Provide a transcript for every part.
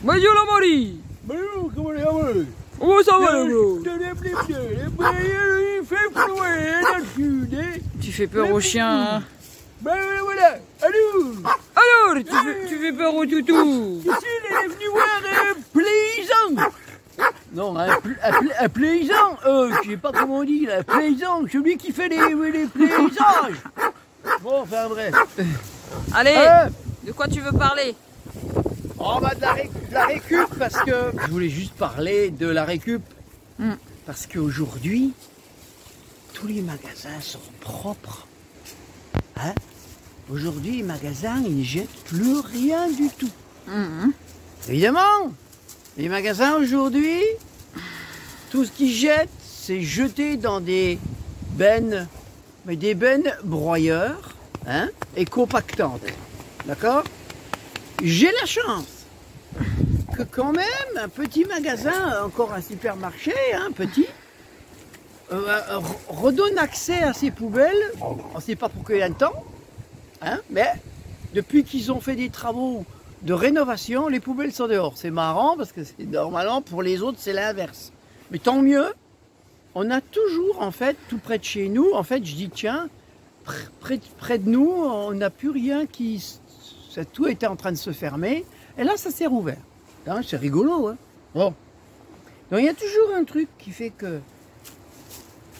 Bonjour la Marie. Bonjour, comment allez-vous? Comment ça va, bro? Tu fais peur aux chiens, hein? Ben voilà, allô? Alors, tu fais peur au toutou? Ici, il est venu voir un paysan. Non, un paysan, je sais pas comment on dit, un paysan, celui qui fait les paysages. Bon, enfin bref. Allez, de quoi tu veux parler? Oh bah de la récup, parce que je voulais juste parler de la récup. Parce qu'aujourd'hui, tous les magasins sont propres. Hein? Aujourd'hui, les magasins, ils ne jettent plus rien du tout. Évidemment, les magasins aujourd'hui, tout ce qu'ils jettent, c'est jeté dans des bennes, mais des bennes broyeurs, hein, et compactantes. D'accord? J'ai la chance que quand même un petit magasin, encore un supermarché, hein, petit, redonne accès à ces poubelles. On ne sait pas pour combien de temps, hein, mais depuis qu'ils ont fait des travaux de rénovation, les poubelles sont dehors. C'est marrant parce que normalement pour les autres c'est l'inverse. Mais tant mieux, on a toujours en fait tout près de chez nous, en fait je dis tiens, près de nous on n'a plus rien tout était en train de se fermer et là ça s'est rouvert. Hein, c'est rigolo, hein. Bon. Donc il y a toujours un truc qui fait que...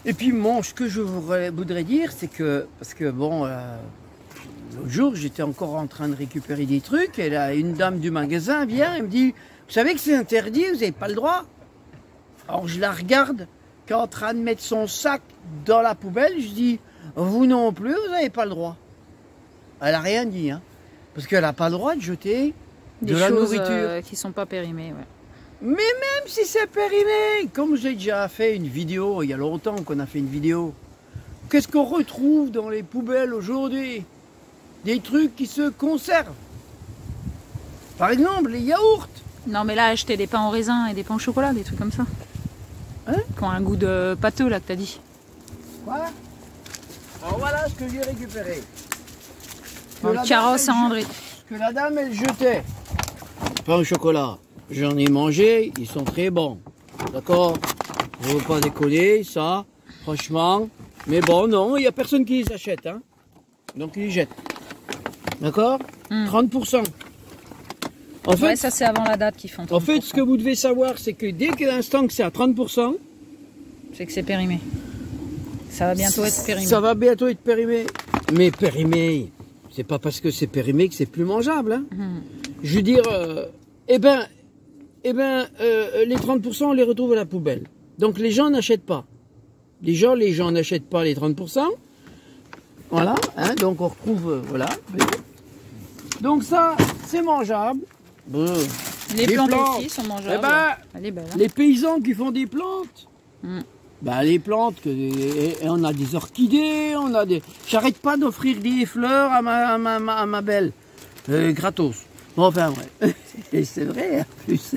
Et puis bon, ce que je voudrais dire, c'est que, parce que bon, l'autre jour j'étais encore en train de récupérer des trucs, et là une dame du magasin vient et me dit, vous savez que c'est interdit, vous n'avez pas le droit. Alors je la regarde, qui est en train de mettre son sac dans la poubelle, je dis, vous non plus, vous n'avez pas le droit. Elle n'a rien dit, hein, parce qu'elle n'a pas le droit de jeter des choses qui sont pas périmées, ouais. Mais même si c'est périmé, comme j'ai déjà fait une vidéo, il y a longtemps qu'on a fait une vidéo, qu'est-ce qu'on retrouve dans les poubelles aujourd'hui? Des trucs qui se conservent. Par exemple, les yaourts. Non mais là, acheter des pains au raisin et des pains au chocolat, des trucs comme ça. Hein? Qui ont un goût de pâteux, là, que t'as dit. Quoi? Alors voilà ce que j'ai récupéré. Dans le carrosse à André. Que la dame, elle jetait. Pain au chocolat. J'en ai mangé, ils sont très bons. D'accord? Je ne veux pas déconner, ça, franchement. Mais bon, non, il n'y a personne qui les achète, hein. Donc ils les jettent. D'accord? 30%. En fait, ouais, ça c'est avant la date qu'ils font. 30%. En fait, ce que vous devez savoir, c'est que dès que l'instant que c'est à 30%, c'est que c'est périmé. Ça va bientôt être périmé. Ça va bientôt être périmé. Mais périmé, c'est pas parce que c'est périmé que c'est plus mangeable, hein. Je veux dire, les 30%, on les retrouve à la poubelle. Donc les gens n'achètent pas. Déjà, les gens n'achètent pas les 30%. Voilà, hein, donc on retrouve, voilà. Donc ça, c'est mangeable. Les plantes aussi sont mangeables. Elle est belle, hein. Les paysans qui font des plantes, les plantes, on a des orchidées, on a des... J'arrête pas d'offrir des fleurs à ma belle, gratos. Enfin, ouais. C'est vrai, en plus.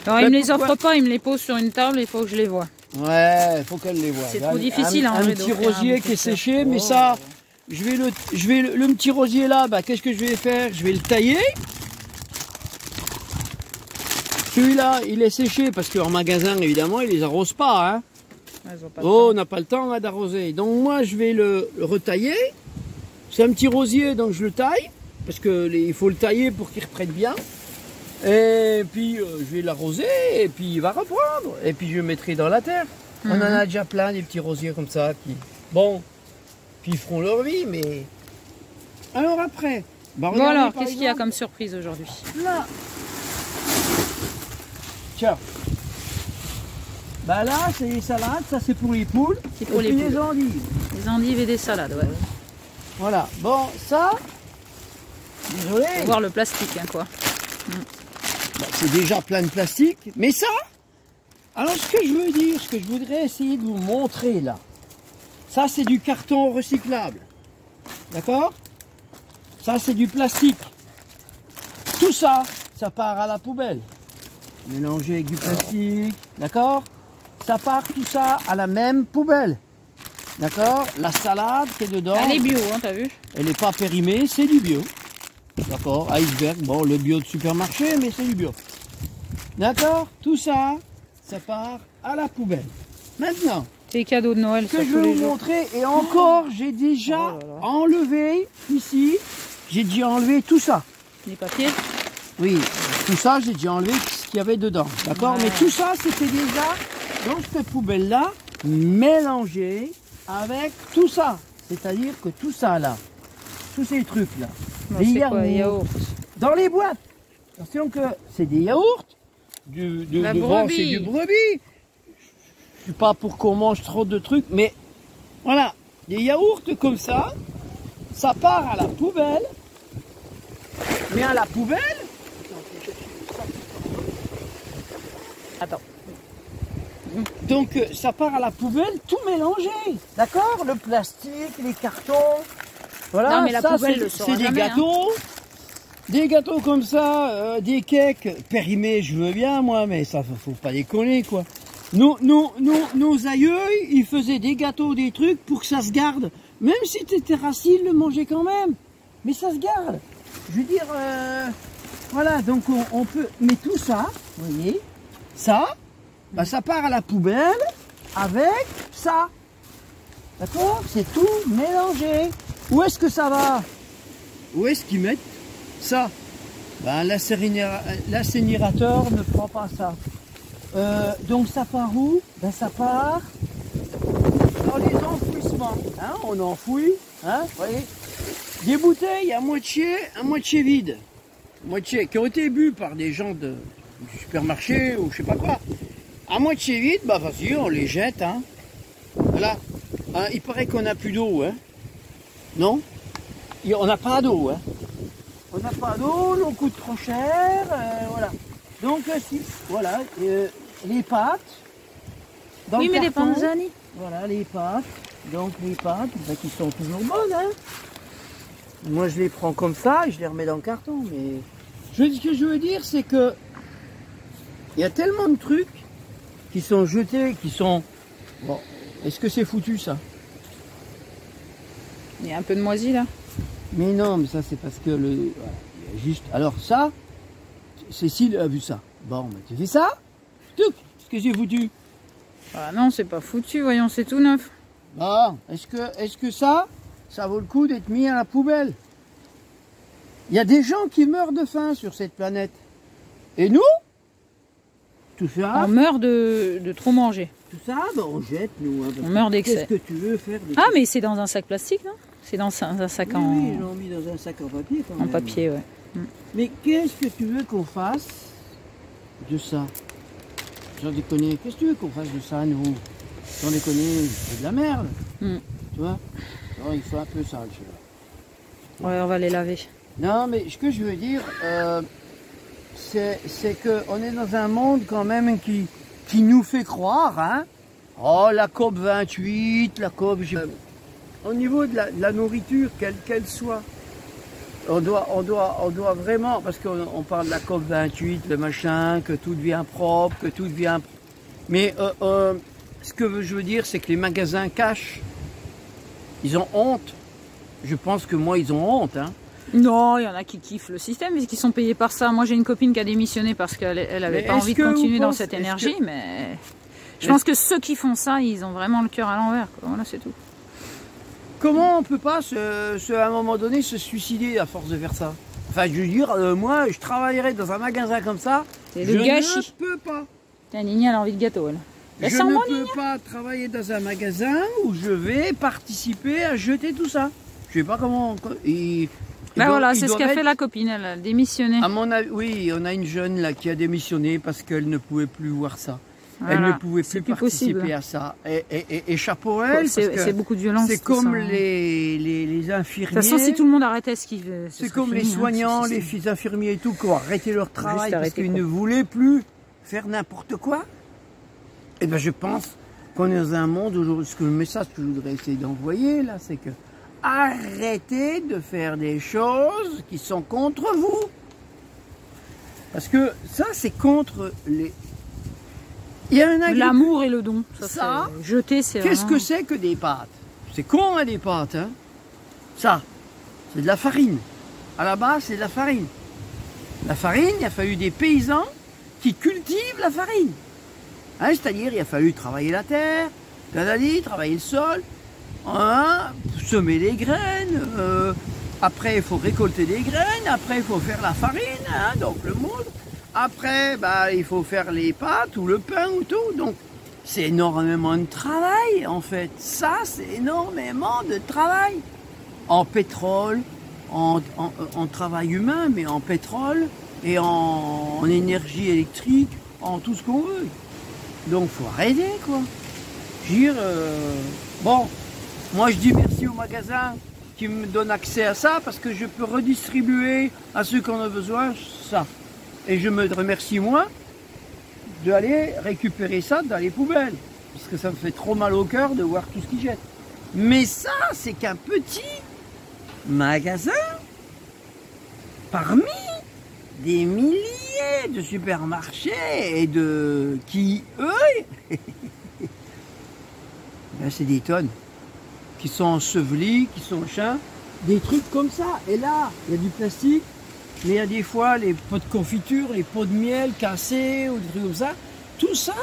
Alors, il me les offre pas, il me les pose sur une table, il faut que je les vois. Ouais, il faut qu'elle les voie. C'est trop difficile, un petit rosier qui est séché, mais ça, le petit rosier là, qu'est-ce que je vais faire? Je vais le tailler. Celui-là, il est séché parce qu'en magasin, évidemment, ils les arrosent pas, hein. On n'a pas le temps d'arroser. Donc moi, je vais le retailler. C'est un petit rosier, donc je le taille. Parce qu'il faut le tailler pour qu'il reprenne bien. Et puis je vais l'arroser et puis il va reprendre. Et puis je le mettrai dans la terre. On en a déjà plein des petits rosiers comme ça qui, bon, qui feront leur vie, mais... Alors après... Bon alors, qu'est-ce qu'il y a comme surprise aujourd'hui? Là. Tiens. Là, c'est les salades, ça c'est pour les poules. C'est pour les poules. Les endives. Les endives et des salades, ouais. Voilà. Bon, ça... Désolé. Faut voir le plastique, hein, quoi. C'est déjà plein de plastique, mais ça, alors ce que je veux dire, ce que je voudrais essayer de vous montrer là, ça c'est du carton recyclable, d'accord? Ça c'est du plastique. Tout ça, ça part à la poubelle. Mélangé avec du plastique, d'accord? Ça part tout ça à la même poubelle. D'accord? La salade qui est dedans. Elle est bio, hein, t'as vu? Elle n'est pas périmée, c'est du bio. D'accord, iceberg, bon, le bio de supermarché, mais c'est du bio. D'accord, tout ça, ça part à la poubelle. Maintenant, C'est cadeaux de Noël, ce ça, que je tous vais les vous jours. montrer, et encore, j'ai déjà Oh là là. enlevé ici, j'ai déjà enlevé tout ça. Les papiers. Oui, tout ça, j'ai déjà enlevé ce qu'il y avait dedans. D'accord, Ouais. mais tout ça, c'était déjà dans cette poubelle-là, mélangé avec tout ça. C'est-à-dire que tout ça, là, tous ces trucs-là, Bon, les c'est quoi, yaourts, yaourt. dans les boîtes. Attention que c'est des yaourts, La devant, brebis. c'est du brebis. Je suis pas pour qu'on mange trop de trucs, mais voilà, des yaourts comme ça part à la poubelle. Mais à la poubelle, attends. Donc ça part à la poubelle tout mélangé, d'accord? Le plastique, les cartons, voilà. Non, mais la ça, poubelle c'est- le saura c'est des jamais, hein. gâteaux. Des gâteaux comme ça, des cakes périmés, je veux bien moi, mais ça faut pas déconner quoi. Nos aïeux, ils faisaient des gâteaux, des trucs pour que ça se garde. Même si t'étais racine, ils le mangeaient quand même. Mais ça se garde. Je veux dire, voilà, donc on peut... Mais tout ça, vous voyez, ça, bah, ça part à la poubelle avec ça. D'accord? C'est tout mélangé. Où est-ce que ça va? Où est-ce qu'ils mettent ça? Ben, l'incinérateur ne prend pas ça. Donc ça part où? Ben, ça part dans les enfouissements. Hein, on enfouit, hein, vous voyez, des bouteilles à moitié vides, moitié, qui ont été bues par des gens du supermarché ou je sais pas quoi. À moitié vide, bah vas-y, on les jette. Hein. Voilà. Hein, il paraît qu'on n'a plus d'eau. Hein. Non? On n'a pas d'eau. Hein. On n'a pas d'eau, l'eau coûte trop cher. Voilà. Donc, voilà, les pâtes. Dans Oui, le mais des carton. panzani. Voilà, les pâtes. Donc, les pâtes, bah, qui sont toujours bonnes. Hein. Moi, je les prends comme ça et je les remets dans le carton. Mais ce que je veux dire, c'est que il y a tellement de trucs qui sont jetés, qui sont... Bon, est-ce que c'est foutu, ça? Il y a un peu de moisi là. Mais non, mais ça, c'est parce que le... Voilà, il y a juste... Alors, ça, Cécile a vu ça. Bon, bah, tu fais ça? Tuc, est-ce que j'ai foutu? Ah non, c'est pas foutu, voyons, c'est tout neuf. Bon, est-ce que ça vaut le coup d'être mis à la poubelle? Il y a des gens qui meurent de faim sur cette planète. Et nous? Tout ça, On meurt de trop manger. ben, on jette, nous. Hein, parce On que meurt d'excès. Qu'est-ce que tu veux faire de Ah, mais c'est dans un sac plastique, non? C'est dans un sac Oui, en, oui, ils l'ont mis dans un sac en papier quand en même. papier, ouais. Mais qu'est-ce que tu veux qu'on fasse de ça? Sans déconner, qu'est-ce que tu veux qu'on fasse de ça, nous? Sans déconner, c'est de la merde. Mm. Tu vois? Alors, il faut un peu ça, tu vois. Ouais, on va les laver. Non, mais ce que je veux dire, c'est qu'on est dans un monde quand même qui nous fait croire, hein? Oh, la COP 28, la COP... Au niveau de la nourriture, quelle qu'elle soit, on doit vraiment, parce qu'on parle de la COP 28, le machin, que tout devient propre, que tout devient... Mais ce que je veux dire, c'est que les magasins cachent. Ils ont honte. Je pense que moi, ils ont honte, hein. Non, il y en a qui kiffent le système et qui sont payés par ça. Moi, j'ai une copine qui a démissionné parce qu'elle avait Mais pas envie de est-ce que continuer vous dans pensez- cette est-ce énergie, que- mais je pense que ceux qui font ça, ils ont vraiment le cœur à l'envers, quoi. Voilà, c'est tout. Comment on peut pas, à un moment donné, se suicider à force de faire ça? Enfin, je veux dire, moi, je travaillerais dans un magasin comme ça. C'est Je le gâchis. ne peux pas. Tiens, Nini, elle a envie de gâteau, elle. Je Laisse en ne moi, peux pas travailler dans un magasin où je vais participer à jeter tout ça. Je sais pas comment... Ben voilà, c'est ce qu'a fait la copine, elle a démissionné. À mon avis, oui, on a une jeune là qui a démissionné parce qu'elle ne pouvait plus voir ça. Voilà. Elle ne pouvait C'est plus plus possible. participer à ça. Et chapeau à elle, parce que C'est beaucoup de violence. c'est tout comme ça, hein. les infirmiers. De toute façon, si tout le monde arrêtait ce qu'il veut, C'est comme les soignants, les fils infirmiers et tout, qui ont arrêté leur travail parce arrêter, qu'ils quoi. ne voulaient plus faire n'importe quoi. Et ben je pense qu'on est dans un monde aujourd'hui, le message que je voudrais essayer d'envoyer là, c'est que arrêtez de faire des choses qui sont contre vous. Parce que ça, c'est contre les... Il y a un agriculteur... L'amour et le don. Ça, c'est- jeter, c'est Qu'est-ce vraiment- que c'est que des pâtes? C'est con, hein, des pâtes, hein? Ça, c'est de la farine. à la base, c'est de la farine. La farine, il a fallu des paysans qui cultivent la farine. Hein, c'est-à-dire, il a fallu travailler la terre, travailler le sol, hein, semer les graines, après il faut récolter des graines, après il faut faire la farine, hein, donc le moule. Après, bah, il faut faire les pâtes ou le pain ou tout. Donc, c'est énormément de travail, en fait. Ça, c'est énormément de travail. En pétrole, en travail humain, mais en pétrole et en énergie électrique, en tout ce qu'on veut. Donc, faut arrêter, quoi. Je veux dire, bon, moi, je dis merci au magasin qui me donne accès à ça parce que je peux redistribuer à ceux qui en ont besoin ça. Et je me remercie moi d'aller récupérer ça dans les poubelles. Parce que ça me fait trop mal au cœur de voir tout ce qu'ils jettent. Mais ça, c'est qu'un petit magasin parmi des milliers de supermarchés et de qui, eux, ben, c'est des tonnes qui sont ensevelis, qui sont chiens, des trucs comme ça. Et là, il y a du plastique. Mais il y a des fois les pots de confiture, les pots de miel cassés ou des trucs comme ça. Tout ça,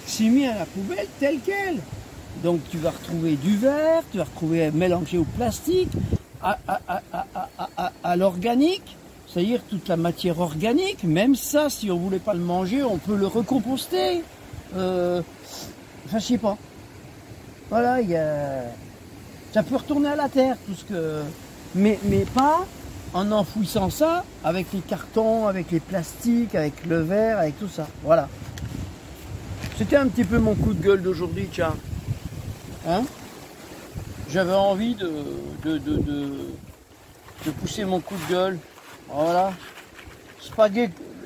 c'est mis à la poubelle tel quel. Donc tu vas retrouver du verre, tu vas retrouver mélangé au plastique, à l'organique, c'est-à-dire toute la matière organique. Même ça, si on ne voulait pas le manger, on peut le recomposter. Enfin, je sais pas. Voilà, ça peut retourner à la terre, tout ce que... Mais pas... en enfouissant ça avec les cartons, avec les plastiques, avec le verre, avec tout ça. Voilà. C'était un petit peu mon coup de gueule d'aujourd'hui, tiens. Hein? J'avais envie de pousser mon coup de gueule. Voilà.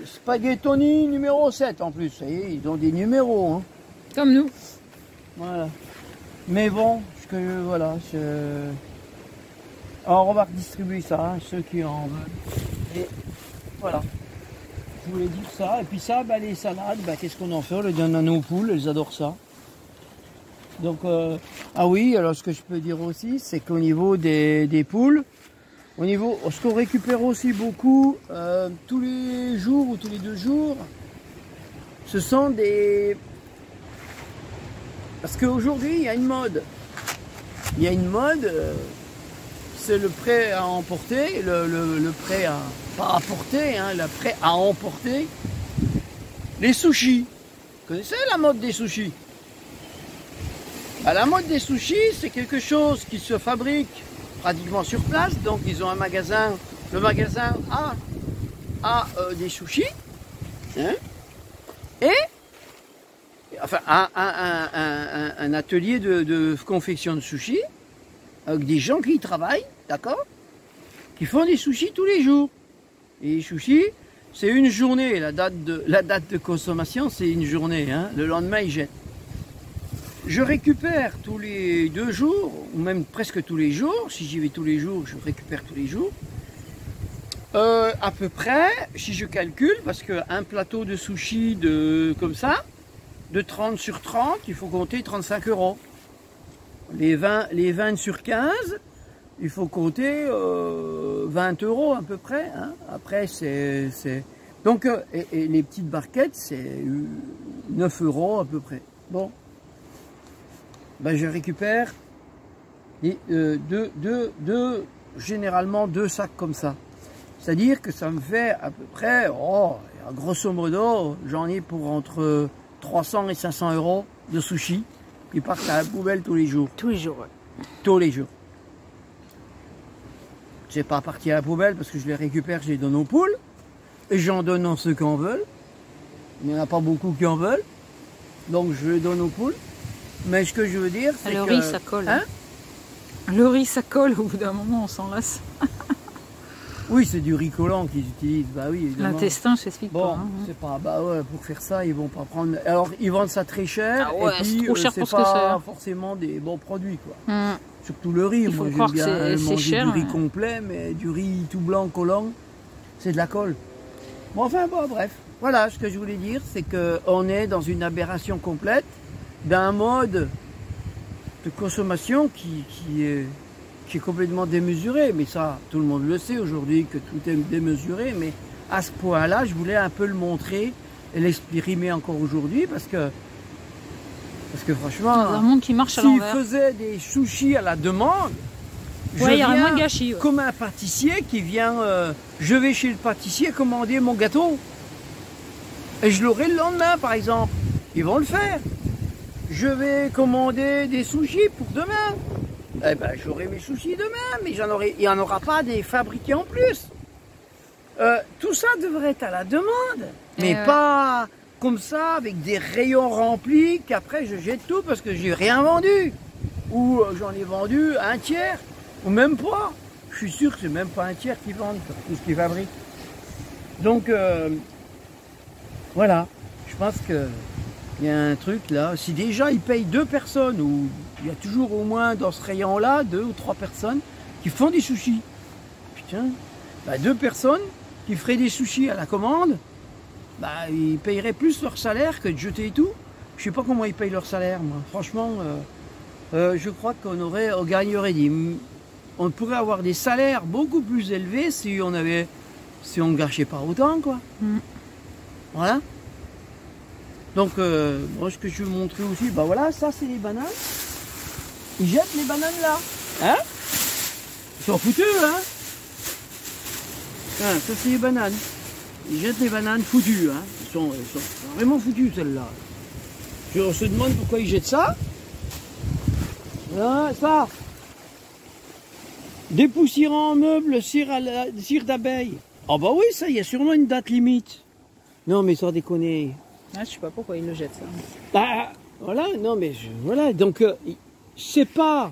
Spaghettoni numéro 7 en plus. Vous voyez, ils ont des numéros. Hein. Comme nous. Voilà. Mais bon, voilà. Alors on va redistribuer ça, hein, ceux qui en veulent. Et voilà. Je voulais dire ça. Et puis ça, bah, les salades, bah, qu'est-ce qu'on en fait? On les donne à nos poules, elles adorent ça. Donc, ah oui, alors ce que je peux dire aussi, c'est qu'au niveau des poules, ce qu'on récupère aussi beaucoup, tous les jours ou tous les 2 jours, ce sont des... Parce qu'aujourd'hui, il y a une mode. Il y a une mode... c'est le prêt à emporter, le prêt à pas apporter, hein, le prêt à emporter. Les sushis. Vous connaissez la mode des sushis? La mode des sushis, c'est quelque chose qui se fabrique pratiquement sur place. Donc ils ont un magasin, le magasin a des sushis, hein, et enfin un atelier de confection de sushis avec des gens qui y travaillent, d'accord, qui font des sushis tous les jours. Et les sushis, c'est une journée, la date de consommation, c'est une journée, hein. Le lendemain, ils jettent. Je récupère tous les 2 jours, ou même presque tous les jours, si j'y vais tous les jours, je récupère tous les jours. À peu près, si je calcule, parce qu'un plateau de sushis comme ça, de 30 sur 30, il faut compter 35 €. Les 20 sur 15, il faut compter 20 € à peu près. Hein. Après, c'est... Donc, et les petites barquettes, c'est 9 € à peu près. Bon. Ben, je récupère généralement 2 sacs comme ça. C'est-à-dire que ça me fait à peu près, grosso modo, j'en ai pour entre 300 et 500 € de sushis. Ils partent à la poubelle tous les jours. Tous les jours, ouais. Tous les jours. C'est pas parti à la poubelle parce que je les récupère, je les donne aux poules. Et j'en donne à ceux qui en veulent. Il n'y en a pas beaucoup qui en veulent. Donc je les donne aux poules. Mais ce que je veux dire, c'est que... Le riz, ça colle. Hein? Le riz, ça colle. Au bout d'un moment, on s'en lasse. Oui, c'est du riz collant qu'ils utilisent. Bah oui, évidemment. L'intestin, je t'explique bon, pas. Hein. C'est pas... Bah ouais, pour faire ça, ils vont pas prendre... Alors, ils vendent ça très cher. Ah ouais, et puis, c'est trop cher pour ce que c'est pas c'est. forcément des bons produits, quoi. Hum. Surtout le riz. Il faut Moi, croire j'aime que bien c'est manger cher, du riz hein. complet, mais du riz tout blanc collant, c'est de la colle. Bon, enfin, bon, bref. Voilà, ce que je voulais dire, c'est qu'on est dans une aberration complète d'un mode de consommation qui qui est complètement démesuré, mais ça, tout le monde le sait aujourd'hui que tout est démesuré, mais à ce point-là, je voulais un peu le montrer et l'exprimer encore aujourd'hui parce que franchement, Dans un monde qui marche à s'il l'envers. faisait des sushis à la demande, Ouais, il y aurait viens moins de gâchis. Ouais. comme un pâtissier qui vient, je vais chez le pâtissier commander mon gâteau. Et je l'aurai le lendemain, par exemple. Ils vont le faire. Je vais commander des sushis pour demain. Eh ben, j'aurai mes sushis demain, mais il n'y en aura pas des fabriqués en plus. Tout ça devrait être à la demande, mais pas comme ça, avec des rayons remplis, qu'après je jette tout parce que j'ai rien vendu. Ou j'en ai vendu un tiers, ou même pas. Je suis sûr que c'est même pas un tiers qui vendent tout ce qu'ils fabriquent. Donc, voilà, je pense que il y a un truc là. Si déjà ils payent 2 personnes, ou il y a toujours au moins dans ce rayon-là 2 ou 3 personnes qui font des sushis. Putain, 2 personnes qui feraient des sushis à la commande, ils paieraient plus leur salaire que de jeter et tout. Je sais pas comment ils payent leur salaire, moi. Franchement, je crois on gagnerait on pourrait avoir des salaires beaucoup plus élevés si on ne gâchait pas autant, quoi. Voilà. Donc, moi, ce que je veux montrer aussi, voilà, ça c'est les bananes. Ils jettent les bananes là. Hein? Ils sont foutus, hein? Ah, ça c'est les bananes. Ils jettent les bananes foutues, hein. Ils sont vraiment foutus, celles-là. On se demande pourquoi ils jettent ça. Là, ça. Dépoussiérant meuble, cire d'abeille. Ah bah oui, ça, il y a sûrement une date limite. Non, mais sans déconner. Ah, je sais pas pourquoi ils le jettent, ça. Voilà, non, mais voilà, donc, c'est pas.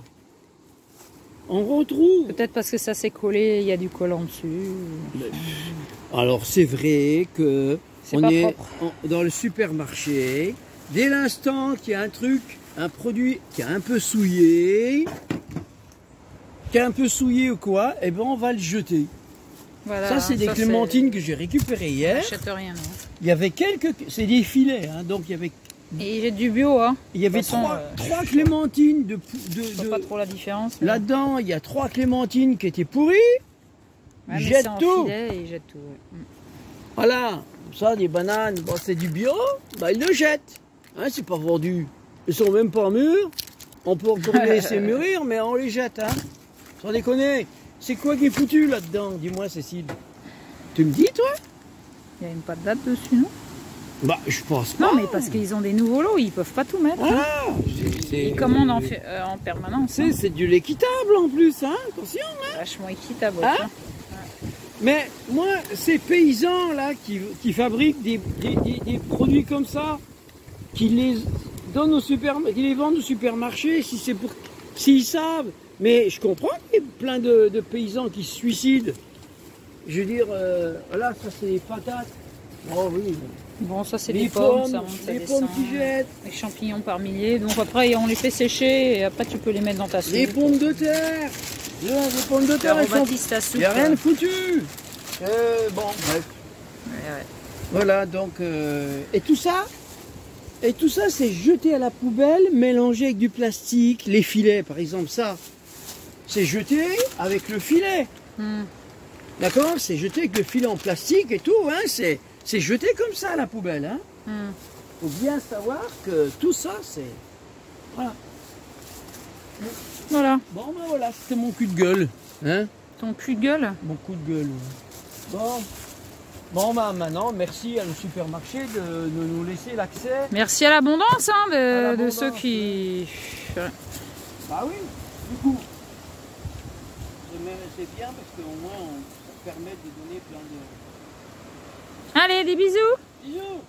On retrouve. Peut-être parce que ça s'est collé, il y a du collant dessus. Alors, c'est vrai que on pas est propre. dans le supermarché. Dès l'instant qu'il y a un produit qui est un peu souillé, ou quoi, eh ben on va le jeter. Voilà, ça, c'est des clémentines que j'ai récupérées hier. J'achète rien, non. Il y avait c'est des filets, hein, donc il y avait. Et il jette du bio, hein. Il y avait trois clémentines Je vois pas trop la différence. Mais... Là-dedans, il y a 3 clémentines qui étaient pourries. Ouais, Ils jettent tout. Ils jettent tout. Ouais. Voilà, ça, des bananes, c'est du bio, ils le jettent. Hein, c'est pas vendu. Ils sont même pas mûrs. On peut encore les laisser mûrir, mais on les jette. Hein. Sans déconner. C'est quoi qui est foutu là-dedans? Dis-moi, Cécile. Tu me dis, toi? Il n'y a même pas de date dessus, non? Je pense pas. Non, mais parce qu'ils ont des nouveaux lots, ils peuvent pas tout mettre. Ah, ils commandent en permanence. Hein. C'est de l'équitable en plus, hein. Attention. Hein. Vachement équitable. Hein? Hein. Mais moi, ces paysans-là qui fabriquent des produits comme ça, qui les vendent au supermarché, s'ils savent. Mais je comprends qu'il y ait plein de paysans qui se suicident. Je veux dire, voilà, ça c'est les patates. Oh oui. Bon, ça c'est les pommes, ça monte, ça descend. Pommes qui jettent. Les champignons par milliers. Donc après, on les fait sécher et après tu peux les mettre dans ta soupe. Les pommes de terre. Les pommes de terre, il n'y a rien de foutu. Bon, bref. Ouais. Voilà, donc, et tout ça, c'est jeté à la poubelle, mélangé avec du plastique, les filets, par exemple, ça, c'est jeté avec le filet. D'accord? C'est jeté avec le filet en plastique et tout, hein, c'est jeté comme ça à la poubelle, hein. Faut bien savoir que tout ça, c'est... Voilà. Voilà. Bon, voilà, c'était mon cul de gueule, hein. Ton cul de gueule? Mon coup de gueule, ouais. Bon, maintenant, merci à le supermarché de nous laisser l'accès. Merci à l'abondance, hein, de ceux qui... Bah oui, du coup, c'est bien parce qu'au moins, ça permet de donner plein de... Allez, des bisous! Bisous!